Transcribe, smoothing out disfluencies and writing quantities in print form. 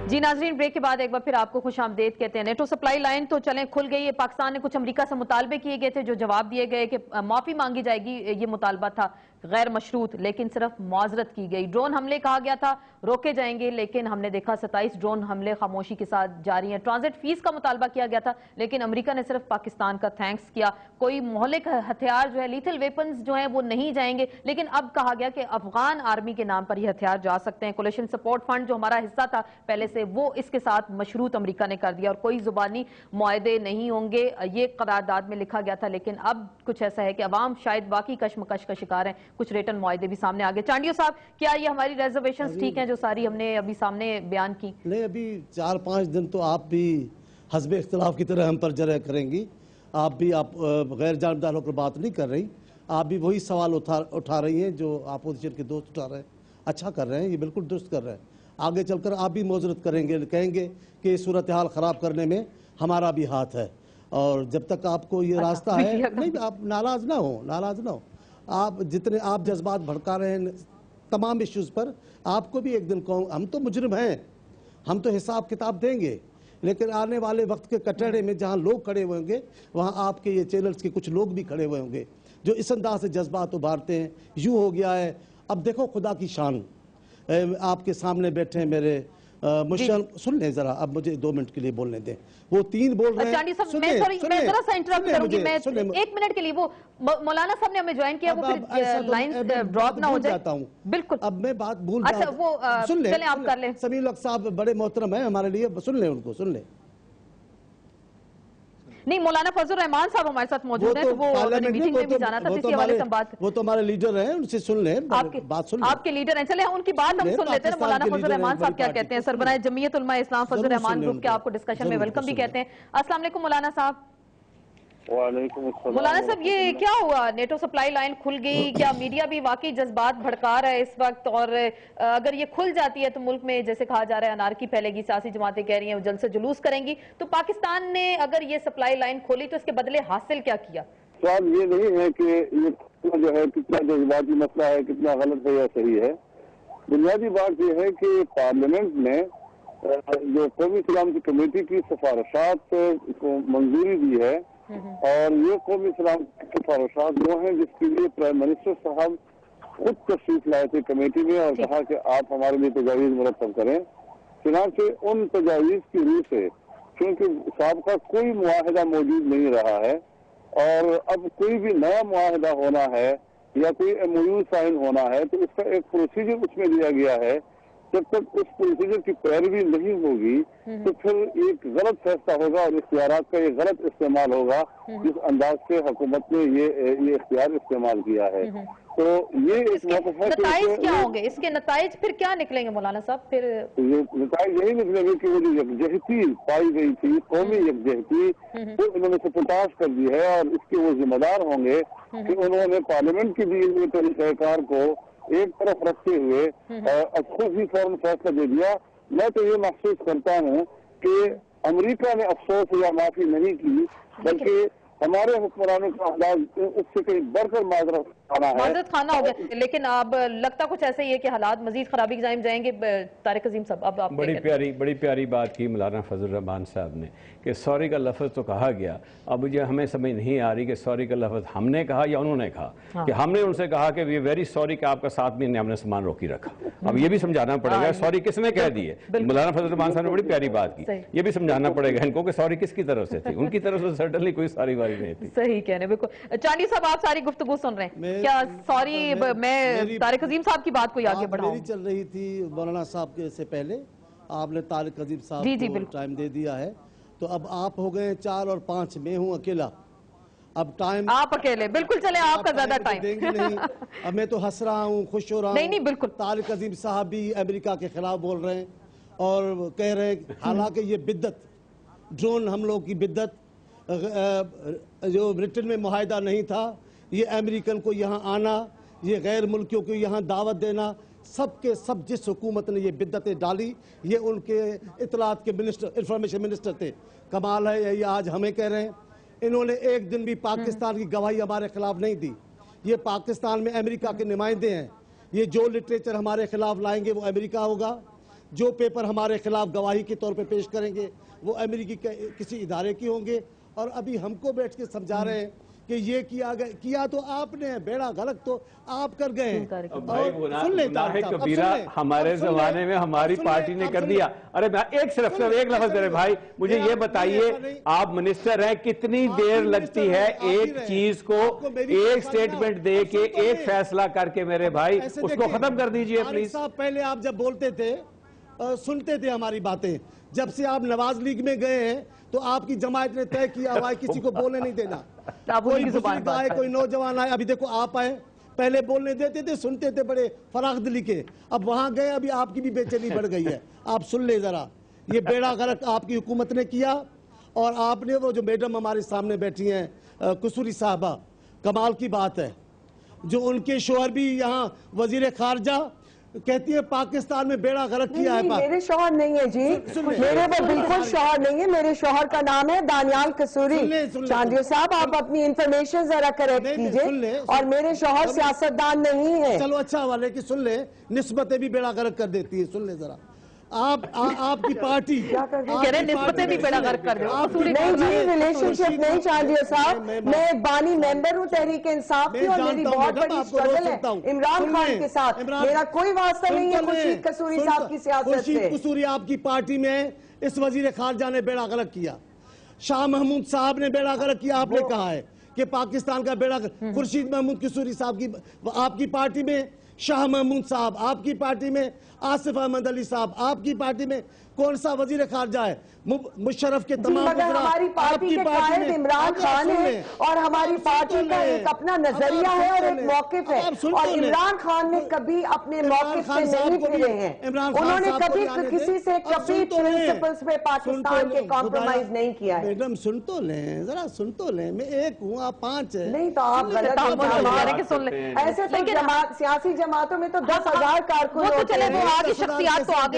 जी नाजरीन, ब्रेक के बाद एक बार फिर आपको खुश आमदेद कहते हैं। नेटो सप्लाई लाइन तो चलें खुल गई है। पाकिस्तान ने कुछ अमेरिका से मुतालबे किए गए थे, जो जवाब दिए गए कि माफी मांगी जाएगी, ये मुतालबा था गैर मशरूत, लेकिन सिर्फ मुआजरत की गई। ड्रोन हमले कहा गया था रोके जाएंगे, लेकिन हमने देखा 27 ड्रोन हमले खामोशी के साथ जारी हैं। ट्रांजिट फीस का मुतालबा किया गया था, लेकिन अमेरिका ने सिर्फ पाकिस्तान का थैंक्स किया। कोई मोहलिक हथियार जो है, लीथल वेपन्स जो हैं वो नहीं जाएंगे, लेकिन अब कहा गया कि अफगान आर्मी के नाम पर ये हथियार जा सकते हैं। कोलिशन सपोर्ट फंड जो हमारा हिस्सा था पहले से, वो इसके साथ मशरूत अमेरिका ने कर दिया और कोई जुबानी मुआहदे नहीं होंगे, ये करारदाद में लिखा गया था। लेकिन अब कुछ ऐसा है कि अवाम शायद वाकई कशमकश का शिकार है। कुछ रिटर्न मुआहदे भी सामने आ गए। चांडियो साहब, क्या ये हमारी रिजर्वेशंस ठीक हैं जो सारी हमने अभी सामने बयान की? नहीं, अभी 4-5 दिन तो आप भी हस्बे इख्तिलाफ की तरह हम पर जरह करेंगी। आप गैर जानबदार होकर बात नहीं कर रही, आप भी वही सवाल उठा रही हैं जो अपोजिशन के दोस्त उठा रहे हैं। अच्छा कर रहे हैं, ये बिल्कुल दुरुस्त कर रहे हैं। आगे चलकर आप भी मुआजरत करेंगे, कहेंगे कि सूरत हाल ख़राब करने में हमारा भी हाथ है। और जब तक आपको ये रास्ता है, नहीं आप नाराज़ ना हो। आप जितने आप जज्बात भड़का रहे हैं तमाम इश्यूज़ पर, आपको भी एक दिन कहूँ, हम तो मुजरिम हैं, हम तो हिसाब किताब देंगे, लेकिन आने वाले वक्त के कटहरे में जहाँ लोग खड़े हुए होंगे, वहाँ आपके ये चैनल्स के कुछ लोग भी खड़े हुए होंगे जो इस अंदाज से जज्बात उभारते हैं। यूँ हो गया है, अब देखो खुदा की शान, आपके सामने बैठे हैं मेरे मुश्किल, सुन लें जरा, अब मुझे 2 मिनट के लिए बोलने दें। वो 3 बोल रहे हैं। मैं जरा सा इंटरप्ट करूंगी, मैं 1 मिनट के लिए, वो मौलाना साहब ने हमें ज्वाइन किया, वो फिर लाइंस ड्रॉप ना हो जाए। बिल्कुल, अब मैं बात भूल, अच्छा वो सुन लें, चलें आप कर लें। समीउल हक साहब बड़े मोहतरम हैं हमारे लिए, सुन लें उनको, सुन लें। नहीं, मौलाना फजल रहमान साहब हमारे साथ मौजूद हैं, तो वो मीटिंग में भी जाना था, इसी हवाले से बात। वो तो हमारे लीडर हैं, उनसे सुन लें, बात सुन लें। आपके लीडर हैं, चले उनकी बात हम सुन लेते हैं। मौलाना फजल रहमान साहब क्या कहते हैं? सरबराह जमीयत उलमा इस्लाम फजल रहमान ग्रुप के आपको डिस्कशन में वेलकम भी कहते हैं। अस्सलाम वालेकुम मौलाना साहब। मौलाना साहब, ये क्या हुआ? नेटो सप्लाई लाइन खुल गई, क्या मीडिया भी वाकई जज्बात भड़का रहा है इस वक्त? और अगर ये खुल जाती है तो मुल्क में जैसे कहा जा रहा है अनारकी फैलेगी, सियासी जमातें कह रही हैं वो जल्द से जुलूस करेंगी, तो पाकिस्तान ने अगर ये सप्लाई लाइन खोली तो इसके बदले हासिल क्या किया? सवाल ये नहीं है कि ये जो है कितना जज्बाती मसला है, कितना गलत है या सही है। बुनियादी बात यह है कि पार्लियामेंट ने जो कौमी सलामती कमेटी की सिफारिशात को मंजूरी दी है, और ये कौमी सलामती की सिफारिशात वो हैं जिसके लिए प्राइम मिनिस्टर साहब खुद तशरीफ लाए थे कमेटी में और कहा कि आप हमारे लिए तजावीज़ मुरतब करें। चुनांचे उन तजावीज़ की रूह से, क्योंकि साबका कोई मुआहदा मौजूद नहीं रहा है और अब कोई भी नया मुआहदा होना है या कोई MOU साइन होना है, तो उसका एक प्रोसीजर उसमें दिया गया है। जब तक उस प्रोसीजर की पैरवी नहीं होगी तो फिर एक गलत फैसला होगा और इख्तियारात का एक गलत इस्तेमाल होगा, जिस अंदाज से हुकूमत ने ये इख्तियार इस्तेमाल किया है। तो ये एक मौक़िफ़ है। नताइज क्या होंगे इसके? नताइज फिर क्या निकलेंगे मौलाना साहब? फिर ये नताइज यही निकलेंगे कि वो जो यकजहती पाई गई थी, कौमी यकजहती, तो इन्होंने सपोर्टाश कर दी है और इसके वो जिम्मेदार होंगे कि उन्होंने पार्लियामेंट के दिए हुए तरीक़ाकार को एक तरफ रखते हुए खुद ही फौरन फैसला दे दिया। मैं तो ये महसूस करता हूँ कि अमेरिका ने अफसोस या माफी नहीं की, बल्कि हमारे हुक्मरानों का अंदाज उससे कहीं बढ़कर माजरत खाना हो गया। लेकिन अब लगता कुछ ऐसा ही है कि हालात मजीद खराबी की जानिब जाएंगे। तारिक अजीम साहब, अब आप बड़ी प्यारी बात की मौलाना फजल रहमान साहब ने कि सॉरी का लफ्ज़ तो कहा गया। अब मुझे हमें समझ नहीं आ रही कि सॉरी का लफ्ज़ हमने कहा या उन्होंने कहा। कि हमने उनसे कहा कि वी वेरी सॉरी कि आपका 7 महीने हमने सामान रोकी रखा। अब ये भी समझाना पड़ेगा सॉरी किसने कह दी है। मौलाना फजल रहमान साहब ने बड़ी प्यारी बात की, ये भी समझाना पड़ेगा इनको कि सॉरी किसकी तरफ से थी। उनकी तरफ से सर्टनली कोई सॉरी वारी नहीं थी। सही कहने, बिल्कुल। चांडी साहब, आप सारी गुफ्तगू सुन रहे हैं क्या? सॉरी, मैं तारिक अजीम साहब की बात को आगे बढ़ाऊं। मेरी चल रही थी मौलाना साहब के से पहले, आपने तारिक अजीम साहब को टाइम दे दिया है, तो अब आप हो गए 4 और 5, मैं हूं अकेला। अब टाइम आप अकेले, बिल्कुल चले, आपका ज्यादा टाइम देंगे नहीं। अब मैं तो हंस रहा हूँ, खुश हो रहा हूँ। नहीं, बिल्कुल। तारिक अजीम साहब भी अमेरिका के खिलाफ बोल रहे हैं और कह रहे हैं हालांकि ये बिद्दत, ड्रोन हमलों की बिद्दत, जो ब्रिटेन में मुआहदा नहीं था, ये अमेरिकन को यहाँ आना, ये गैर मुल्कियों को यहाँ दावत देना, सब के सब जिस हुकूमत ने ये बिद्दतें डाली, ये उनके इतलात के मिनिस्टर, इंफॉर्मेशन मिनिस्टर थे। कमाल है, ये आज हमें कह रहे हैं। इन्होंने एक दिन भी पाकिस्तान की गवाही हमारे खिलाफ नहीं दी। ये पाकिस्तान में अमेरिका के नुमाइंदे हैं, ये जो लिटरेचर हमारे खिलाफ लाएंगे वो अमेरिका होगा, جو پیپر ہمارے خلاف گواہی کے طور پہ پیش کریں گے وہ امریکی کسی ادارے کی ہوں گے، اور ابھی ہم کو بیٹھ کے سمجھا رہے ہیں کہ یہ کیا تو آپ نے، بیڑا غلط تو آپ کر گئے ہیں۔ بھائی گناہ کبیرہ ہمارے زمانے میں ہماری پارٹی نے کر دیا۔ ارے میں صرف ایک لفظ کرے بھائی، مجھے یہ بتائیے آپ منسٹر ہیں، کتنی دیر لگتی ہے ایک چیز کو ایک سٹیٹمنٹ دے کے ایک فیصلہ کر کے؟ میرے بھائی اس کو ختم کر دیجئے پلیز۔ پہلے آپ جب بولتے تھے سنتے تھے ہماری باتیں، جب سے آپ نواز لیگ میں گئے ہیں تو آپ کی جماعت نے طے کیا ہوا ہے کسی کو بولنے نہیں دینا، کوئی بزرگ آئے کوئی نوجوان آئے، ابھی دیکھو آپ آئے، پہلے بولنے دیتے تھے، سنتے تھے بڑے فراغ دلی کے، اب وہاں گئے، ابھی آپ کی بھی بے چینی بڑھ گئی ہے۔ آپ سن لیں ذرا، یہ بیڑا غرق آپ کی حکومت نے کیا، اور آپ نے وہ جو میڈم ہمارے سامنے بیٹھی ہیں قصوری صاحبہ، کمال کی بات ہے، جو ان کے شوہر بھی یہاں وزیر خارجہ کہتی ہے پاکستان میں بیڑا غرق کیا ہے۔ میرے شوہر نہیں ہے جی، میرے وہ بالکل شوہر نہیں ہے، میرے شوہر کا نام ہے دانیال قصوری۔ چاندیو صاحب آپ اپنی انفارمیشن ذرا کریکٹ کیجئے، اور میرے شوہر سیاستدان نہیں ہے۔ چلو اچھا والے کہ سن لیں، نسبتیں بھی بیڑا غرق کر دیتی ہے، سن لیں ذرا۔ آپ کی پارٹی کہہ رہے نسبتیں بھی بیڑا غرق کر دے۔ نہیں جی، ریلیشن شپ نہیں چاندیو صاحب، میں بانی ممبر ہوں تحریک انصاف کی، اور میری بہت بڑی اسٹرگل ہے عمران خان کے ساتھ، میرا کوئی واسطہ نہیں ہے خورشید قصوری صاحب کی سیاست سے۔ خورشید قصوری آپ کی پارٹی میں اس وزیر خارجہ نے بیڑا غرق کیا، شاہ محمود صاحب نے بیڑا غرق کیا، آپ نے کہا ہے کہ پاکستان کا بیڑا غرق۔ خورشید محمود قصوری صاحب کی آپ کی پارٹی میں، شاہ محمود صاحب آپ کی پارٹی میں، آصف احمد علی صاحب آپ کی پارٹی میں، کون سا وزیر خارجہ ہے؟ مشرف کے تمام مگر ہماری پارٹی کے قائد عمران خان ہے، اور ہماری پارٹی کا ایک اپنا نظریہ ہے اور ایک موقف ہے، اور عمران خان نے کبھی اپنے موقف سے نہیں پھرے ہیں، انہوں نے کبھی کسی سے کبھی پرنسپلز پہ پاکستان کے کمپرومائز نہیں کیا ہے۔ میڈم سن تو لیں ذرا، سن تو لیں، میں ایک ہوں آپ 5 ہیں۔ نہیں تو آپ غلط ایسے تو سیاسی جماعتوں میں تو 10,000 کارکن ہوتے ہیں۔ چلے وہ آگے شخصیات تو آگے